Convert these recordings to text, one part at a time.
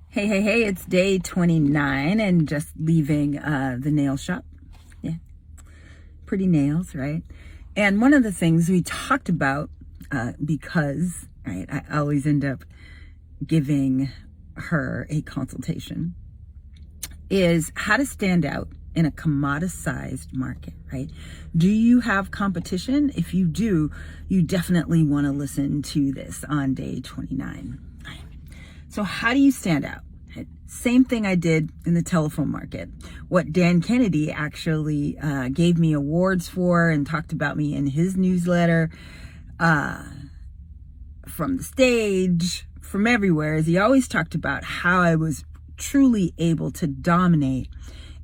Hey, it's day 29 and just leaving the nail shop. Yeah, pretty nails, right? And one of the things we talked about, because, right, I always end up giving her a consultation, is how to stand out in a commoditized market, right? Do you have competition? If you do, you definitely want to listen to this on day 29. Right? So how do you stand out? Same thing I did in the telephone market. What Dan Kennedy actually gave me awards for and talked about me in his newsletter, from the stage, from everywhere, is he always talked about how I was truly able to dominate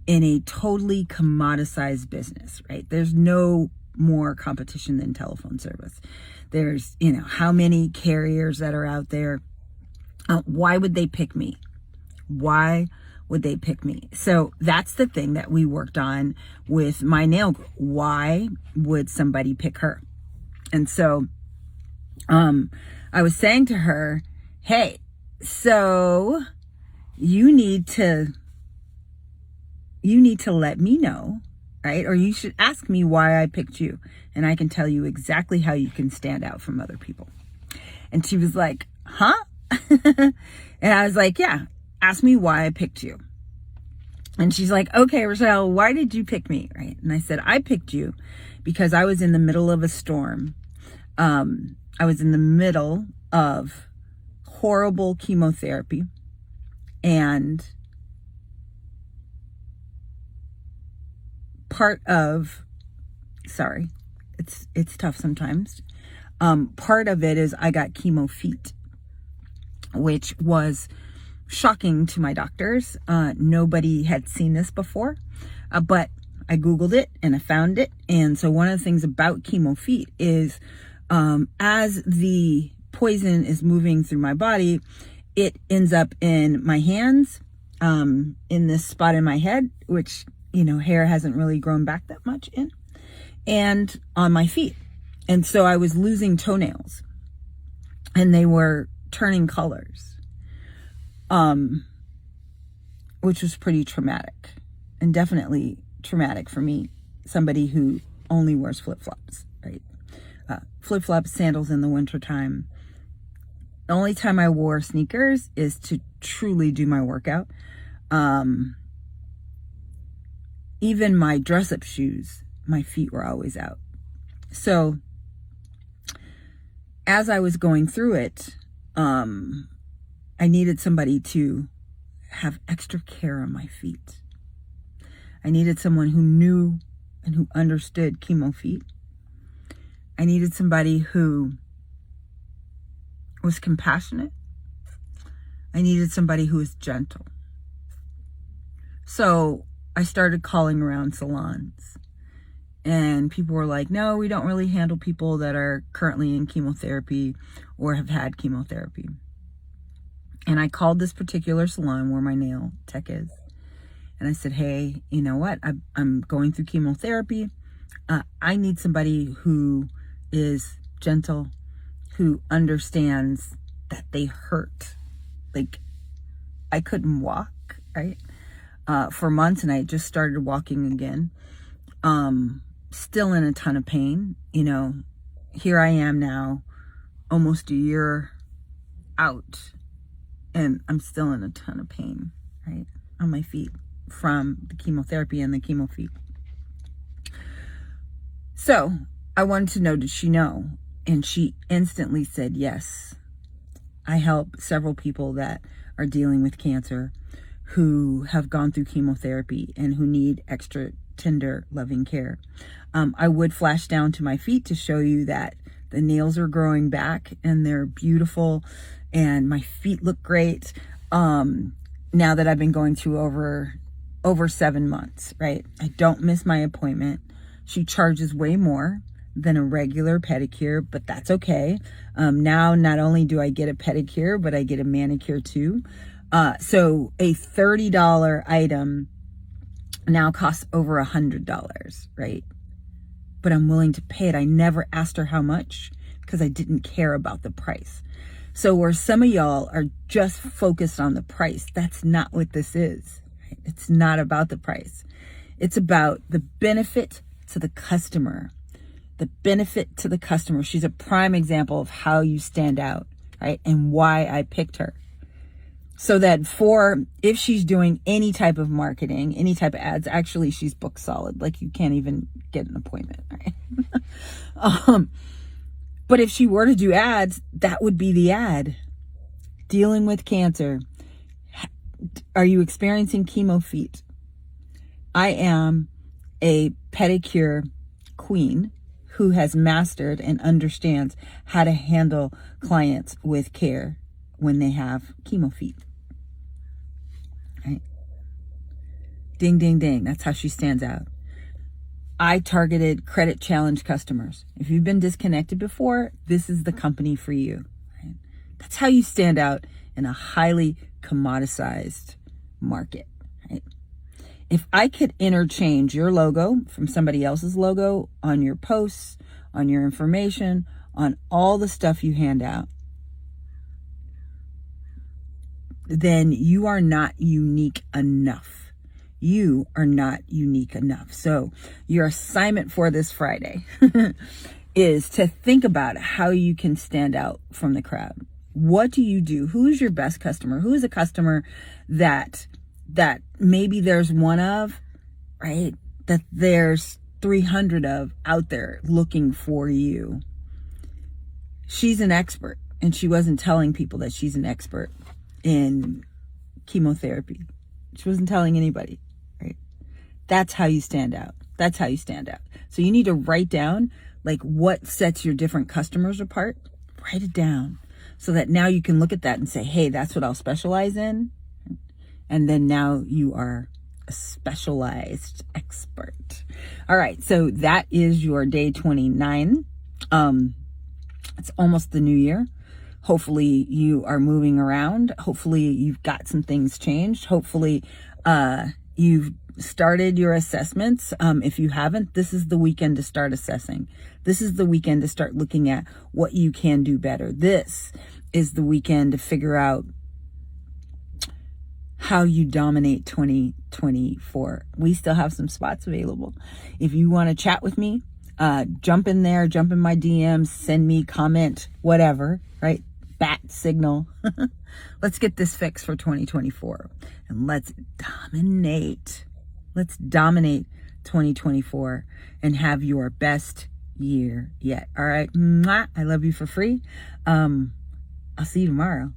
in a totally commoditized business, right? There's no more competition than telephone service. There's, how many carriers that are out there. Why would they pick me? Why would they pick me? So that's the thing that we worked on with my nail girl. Why would somebody pick her? And so I was saying to her, hey, so you need to let me know, right? Or you should ask me why I picked you, and I can tell you exactly how you can stand out from other people. And she was like, huh? And I was like, yeah, ask me why I picked you. And she's like, okay, Richelle, why did you pick me? Right? And I said, I picked you because I was in the middle of a storm. I was in the middle of horrible chemotherapy, and it's tough sometimes. Part of it is I got chemo feet, which was shocking to my doctors. Nobody had seen this before, but I Googled it and I found it. And so one of the things about chemo feet is as the poison is moving through my body, it ends up in my hands, in this spot in my head, which, hair hasn't really grown back that much in, and on my feet. And so I was losing toenails and they were turning colors, which was pretty traumatic, and definitely traumatic for me, somebody who only wears flip-flops, right? Flip-flops, sandals in the wintertime. The only time I wore sneakers is to truly do my workout. Even my dress-up shoes, my feet were always out. So as I was going through it, I needed somebody to have extra care on my feet. I needed someone who knew and who understood chemo feet. I needed somebody who was compassionate. I needed somebody who was gentle. So I started calling around salons, and people were like, no, we don't really handle people that are currently in chemotherapy or have had chemotherapy. And I called this particular salon where my nail tech is, and I said, hey, you know what? I'm going through chemotherapy. I need somebody who is gentle, who understands that they hurt. Like, I couldn't walk, right? For months, and I just started walking again. Still in a ton of pain. Here I am now, almost a year out, and I'm still in a ton of pain, right? On my feet from the chemotherapy and the chemo feet. So I wanted to know, did she know? And she instantly said yes. I help several people that are dealing with cancer, who have gone through chemotherapy and who need extra tender, loving care. I would flash down to my feet to show you that the nails are growing back and they're beautiful and my feet look great. Now that I've been going through over 7 months, right? I don't miss my appointment. She charges way more than a regular pedicure, but that's okay. Now, not only do I get a pedicure, but I get a manicure too. So a $30 item now costs over $100, right? But I'm willing to pay it. I never asked her how much because I didn't care about the price. So where some of y'all are just focused on the price, that's not what this is. Right? It's not about the price. It's about the benefit to the customer. The benefit to the customer. She's a prime example of how you stand out, right? And why I picked her. So that if she's doing any type of marketing, any type of ads, actually she's booked solid. Like you can't even get an appointment, right? But if she were to do ads, that would be the ad. Dealing with cancer. Are you experiencing chemo feet? I am a pedicure queen who has mastered and understands how to handle clients with care when they have chemo feet. Right? Ding, ding, ding. That's how she stands out. I targeted credit challenge customers. If you've been disconnected before, this is the company for you. Right? That's how you stand out in a highly commoditized market. Right? If I could interchange your logo from somebody else's logo on your posts, on your information, on all the stuff you hand out, then you are not unique enough. You are not unique enough. So your assignment for this Friday is to think about how you can stand out from the crowd. What do you do? Who is your best customer? Who is a customer that maybe there's one of, right? That there's 300 of out there looking for you. She's an expert, and she wasn't telling people that she's an expert in chemotherapy. She wasn't telling anybody, right? That's how you stand out. That's how you stand out. So you need to write down like what sets your different customers apart. Write it down so that now you can look at that and say, hey, that's what I'll specialize in. And then now you are a specialized expert. All right. So that is your day 29. It's almost the new year. Hopefully you are moving around. Hopefully you've got some things changed. Hopefully you've started your assessments. If you haven't, this is the weekend to start assessing. This is the weekend to start looking at what you can do better. This is the weekend to figure out how you dominate 2024. We still have some spots available. If you want to chat with me, jump in there, jump in my DMs, send me, comment, whatever, right? Bat signal. Let's get this fixed for 2024 and let's dominate. Let's dominate 2024 and have your best year yet. All right. Mwah. I love you for free. I'll see you tomorrow.